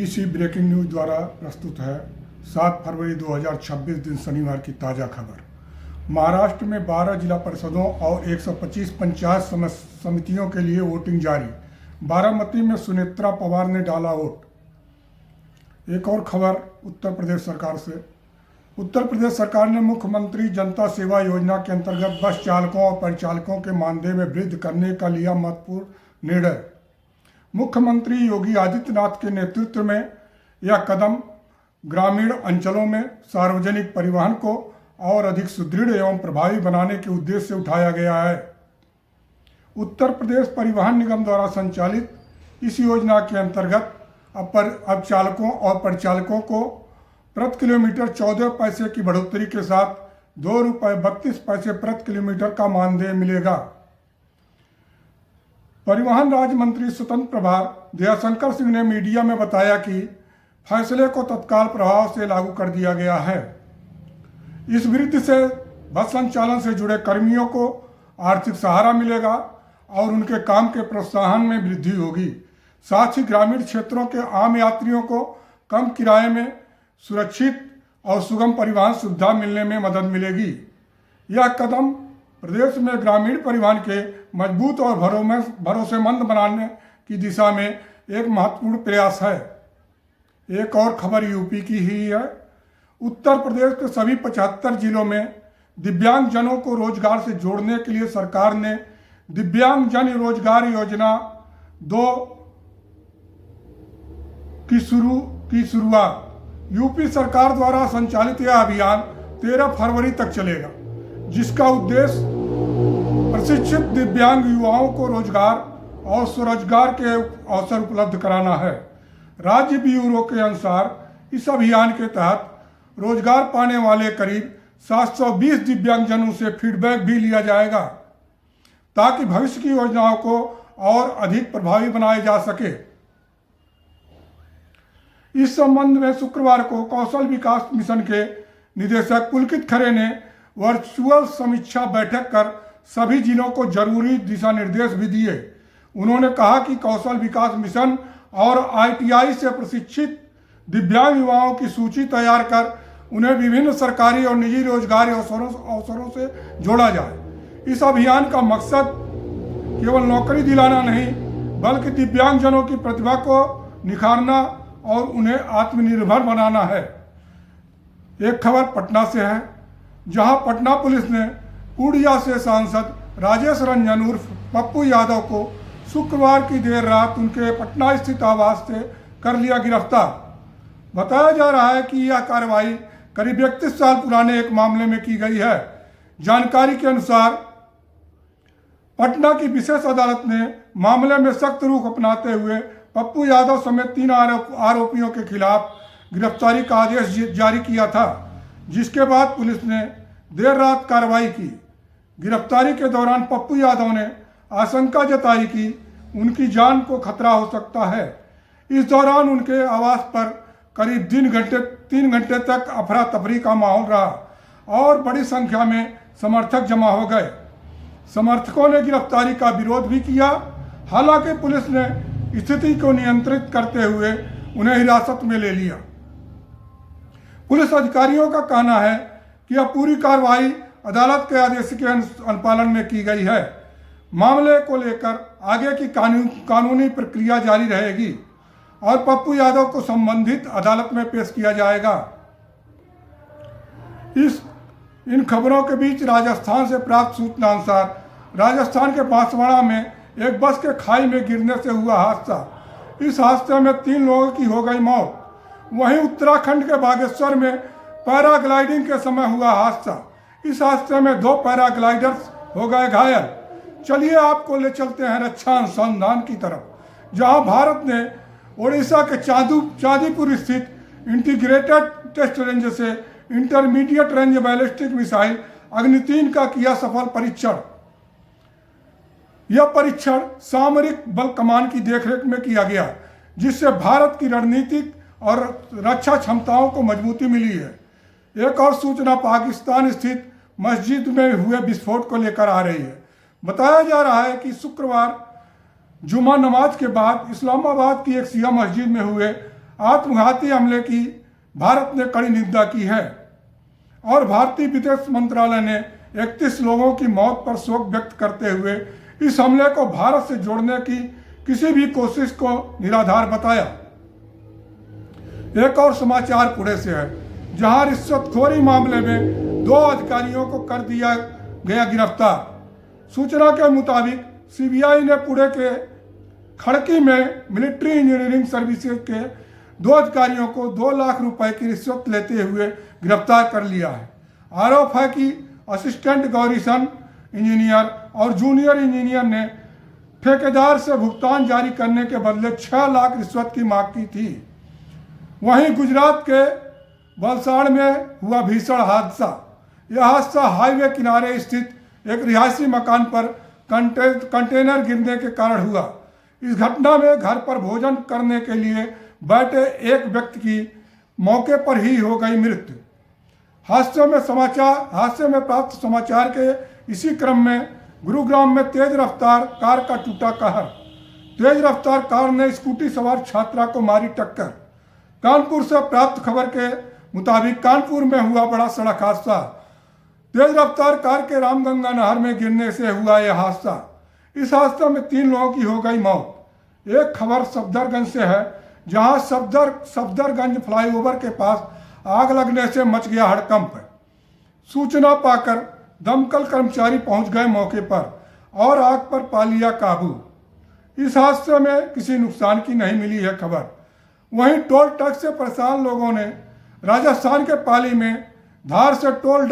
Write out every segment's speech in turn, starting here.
BBC breaking news द्वारा प्रस्तुत है 7 फरवरी 2026 दिन शनिवार की ताज़ा खबर। महाराष्ट्र में 12 जिला परिषदों और 125 पंचायत समितियों के लिए वोटिंग जारी। बारामती में सुनेत्रा पवार ने डाला वोट। एक और खबर उत्तर प्रदेश सरकार से। उत्तर प्रदेश सरकार ने मुख्यमंत्री जनता सेवा योजना के अंतर्गत बस चालकों और परिचालकों के मानदेय में वृद्धि करने का लिया महत्वपूर्ण निर्णय। मुख्यमंत्री योगी आदित्यनाथ के नेतृत्व में यह कदम ग्रामीण अंचलों में सार्वजनिक परिवहन को और अधिक सुदृढ़ एवं प्रभावी बनाने के उद्देश्य से उठाया गया है। उत्तर प्रदेश परिवहन निगम द्वारा संचालित इस योजना के अंतर्गत अब चालकों और परिचालकों को प्रति किलोमीटर 14 पैसे की बढ़ोतरी के साथ ₹2.32 प्रति किलोमीटर का मानदेय मिलेगा। परिवहन राज्य मंत्री स्वतंत्र प्रभार दयाशंकर सिंह ने मीडिया में बताया कि फैसले को तत्काल प्रभाव से लागू कर दिया गया है। इस वृद्धि से बस संचालन से जुड़े कर्मियों को आर्थिक सहारा मिलेगा और उनके काम के प्रोत्साहन में वृद्धि होगी। साथ ही ग्रामीण क्षेत्रों के आम यात्रियों को कम किराए में सुरक्षित और सुगम परिवहन सुविधा मिलने में मदद मिलेगी। यह कदम प्रदेश में ग्रामीण परिवहन के मजबूत और भरोसेमंद बनाने की दिशा में एक महत्वपूर्ण प्रयास है। एक और खबर यूपी की ही है। उत्तर प्रदेश के सभी 75 जिलों में दिव्यांग जनों को रोजगार से जोड़ने के लिए सरकार ने दिव्यांग जन रोजगार योजना 2 की शुरुआत। यूपी सरकार द्वारा संचालित यह अभियान 13 फरवरी तक चलेगा, जिसका उद्देश्य प्रशिक्षित दिव्यांग युवाओं को रोजगार और स्वरोजगार के अवसर उपलब्ध कराना है। राज्य ब्यूरो के अनुसार इस अभियान के तहत रोजगार पाने वाले करीब 720 दिव्यांगजनों से फीडबैक भी लिया जाएगा, ताकि भविष्य की योजनाओं को और अधिक प्रभावी बनाया जा सके। इस संबंध में शुक्रवार को कौशल विकास मिशन के निदेशक पुलकित खरे ने वर्चुअल समीक्षा बैठक कर सभी जिलों को जरूरी दिशा निर्देश भी दिए। उन्होंने कहा कि कौशल विकास मिशन और ITI से प्रशिक्षित दिव्यांग युवाओं की सूची तैयार कर उन्हें विभिन्न सरकारी और निजी रोजगार अवसरों से जोड़ा जाए। इस अभियान का मकसद केवल नौकरी दिलाना नहीं, बल्कि दिव्यांगजनों की प्रतिभा को निखारना और उन्हें आत्मनिर्भर बनाना है। एक खबर पटना से है, जहां पटना पुलिस ने पूर्णिया से सांसद राजेश रंजन उर्फ पप्पू यादव को शुक्रवार की देर रात उनके पटना स्थित आवास से कर लिया गिरफ्तार। बताया जा रहा है कि यह कार्रवाई करीब 31 साल पुराने एक मामले में की गई है। जानकारी के अनुसार पटना की विशेष अदालत ने मामले में सख्त रुख अपनाते हुए पप्पू यादव समेत 3 आरोपियों के खिलाफ गिरफ्तारी का आदेश जारी किया था, जिसके बाद पुलिस ने देर रात कार्रवाई की। गिरफ्तारी के दौरान पप्पू यादव ने आशंका जताई कि उनकी जान को खतरा हो सकता है। इस दौरान उनके आवास पर करीब 3 घंटे तक अफरा तफरी का माहौल रहा और बड़ी संख्या में समर्थक जमा हो गए। समर्थकों ने गिरफ्तारी का विरोध भी किया। हालांकि पुलिस ने स्थिति को नियंत्रित करते हुए उन्हें हिरासत में ले लिया। पुलिस अधिकारियों का कहना है कि यह पूरी कार्रवाई अदालत के आदेश के अनुपालन में की गई है। मामले को लेकर आगे की कानूनी प्रक्रिया जारी रहेगी और पप्पू यादव को संबंधित अदालत में पेश किया जाएगा। इन खबरों के बीच राजस्थान से प्राप्त सूचना अनुसार राजस्थान के बांसवाड़ा में एक बस के खाई में गिरने से हुआ हादसा। इस हादसे में 3 लोगों की हो गई मौत। वहीं उत्तराखंड के बागेश्वर में पैराग्लाइडिंग के समय हुआ हादसा। इस हादसे में 2 पैराग्लाइडर्स हो गए घायल। चलिए आपको ले चलते हैं रक्षा अनुसंधान की तरफ, जहां भारत ने ओडिशा के चांदीपुर स्थित इंटीग्रेटेड टेस्ट रेंज से इंटरमीडिएट रेंज बैलिस्टिक मिसाइल अग्नि-3 का किया सफल परीक्षण। यह परीक्षण सामरिक बल कमान की देखरेख में किया गया, जिससे भारत की रणनीतिक और रक्षा क्षमताओं को मजबूती मिली है। एक और सूचना पाकिस्तान स्थित मस्जिद में हुए विस्फोट को लेकर आ रही है। बताया जा रहा है कि शुक्रवार जुमा नमाज के बाद इस्लामाबाद की एक शिया मस्जिद में हुए आत्मघाती हमले की भारत ने कड़ी निंदा की है और भारतीय विदेश मंत्रालय ने 31 लोगों की मौत पर शोक व्यक्त करते हुए इस हमले को भारत से जोड़ने की किसी भी कोशिश को निराधार बताया। एक और समाचार पुणे से है, जहां रिश्वतखोरी मामले में 2 अधिकारियों को कर दिया गया गिरफ्तार। सूचना के मुताबिक सीबीआई ने पुणे के खड़की में मिलिट्री इंजीनियरिंग सर्विसेज के 2 अधिकारियों को 2 लाख रुपए की रिश्वत लेते हुए गिरफ्तार कर लिया है। आरोप है कि असिस्टेंट गौरीशन इंजीनियर और जूनियर इंजीनियर ने ठेकेदार से भुगतान जारी करने के बदले 6 लाख रिश्वत की मांग की थी। वहीं गुजरात के वलसाड़ में हुआ भीषण हादसा। यह हादसा हाईवे किनारे स्थित एक रिहायशी मकान पर कंटेनर गिरने के कारण हुआ। इस घटना में घर पर भोजन करने के लिए बैठे एक व्यक्ति की मौके पर ही हो गई मृत्यु। हादसे में प्राप्त समाचार के इसी क्रम में गुरुग्राम में तेज रफ्तार कार का टूटा कहर। तेज रफ्तार कार ने स्कूटी सवार छात्रा को मारी टक्कर। कानपुर से प्राप्त खबर के मुताबिक कानपुर में हुआ बड़ा सड़क हादसा। तेज रफ्तार कार के रामगंगा नहर में गिरने से हुआ यह हादसा। इस हादसे में 3 लोगों की हो गई मौत। एक खबर सफदरगंज से है, जहां सफदरगंज फ्लाईओवर के पास आग लगने से मच गया हड़कंप। सूचना पाकर दमकल कर्मचारी पहुंच गए मौके पर और आग पर पा लिया काबू। इस हादसे में किसी नुकसान की नहीं मिली है खबर। वहीं टोल टैक्स से परेशान लोगों ने राजस्थान के पाली में धार से तोड़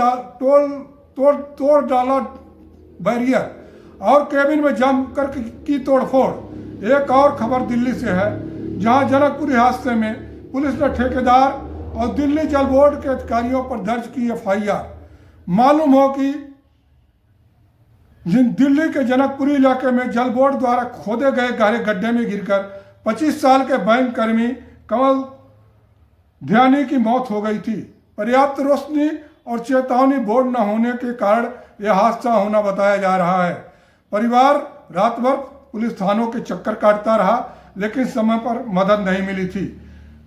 डाला बैरियर और केबिन में जमकर की तोड़फोड़। एक और खबर दिल्ली से है, जहां जनकपुरी हादसे में पुलिस ने ठेकेदार और दिल्ली जल बोर्ड के अधिकारियों पर दर्ज की एफआईआर। मालूम हो कि दिल्ली के जनकपुरी इलाके में जल बोर्ड द्वारा खोदे गए गहरे गड्ढे में गिरकर 25 साल के बैंक कर्मी कमल ध्यानी की मौत हो गई थी। पर्याप्त रोशनी और चेतावनी बोर्ड न होने के कारण यह हादसा होना बताया जा रहा है। परिवार रात भर पुलिस थानों के चक्कर काटता रहा, लेकिन समय पर मदद नहीं मिली थी।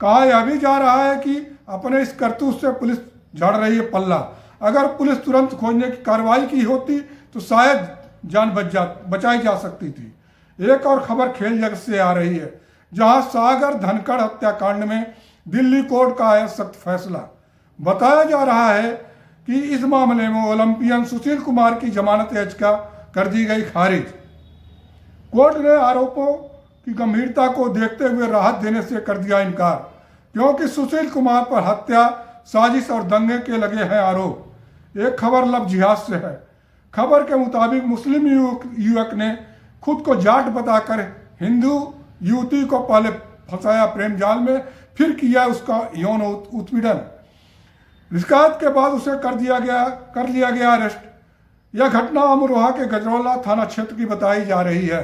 कहा यह भी जा रहा है कि अपने इस करतूत से पुलिस झाड़ रही है पल्ला। अगर पुलिस तुरंत खोजने की कार्रवाई की होती तो शायद जान बचाई जा सकती थी। एक और खबर खेल जगत से आ रही है, जहां सागर धनखड़ हत्याकांड में दिल्ली कोर्ट का आया सख्त फैसला। बताया जा रहा है कि इस मामले में ओलंपियन सुशील कुमार की जमानत याचिका कर दी गई खारिज। कोर्ट ने आरोपों की गंभीरता को देखते हुए राहत देने से कर दिया इनकार, क्योंकि सुशील कुमार पर हत्या, साजिश और दंगे के लगे हैं आरोप। एक खबर लब जिहाद से है। खबर के मुताबिक मुस्लिम युवक ने खुद को जाट बताकर हिंदू युवती को पहले फंसाया प्रेम जाल में, फिर किया उसका यौन उत्पीड़न। शिकायत के बाद उसे कर लिया गया अरेस्ट। यह घटना अमरोहा के गजरौला थाना क्षेत्र की बताई जा रही है।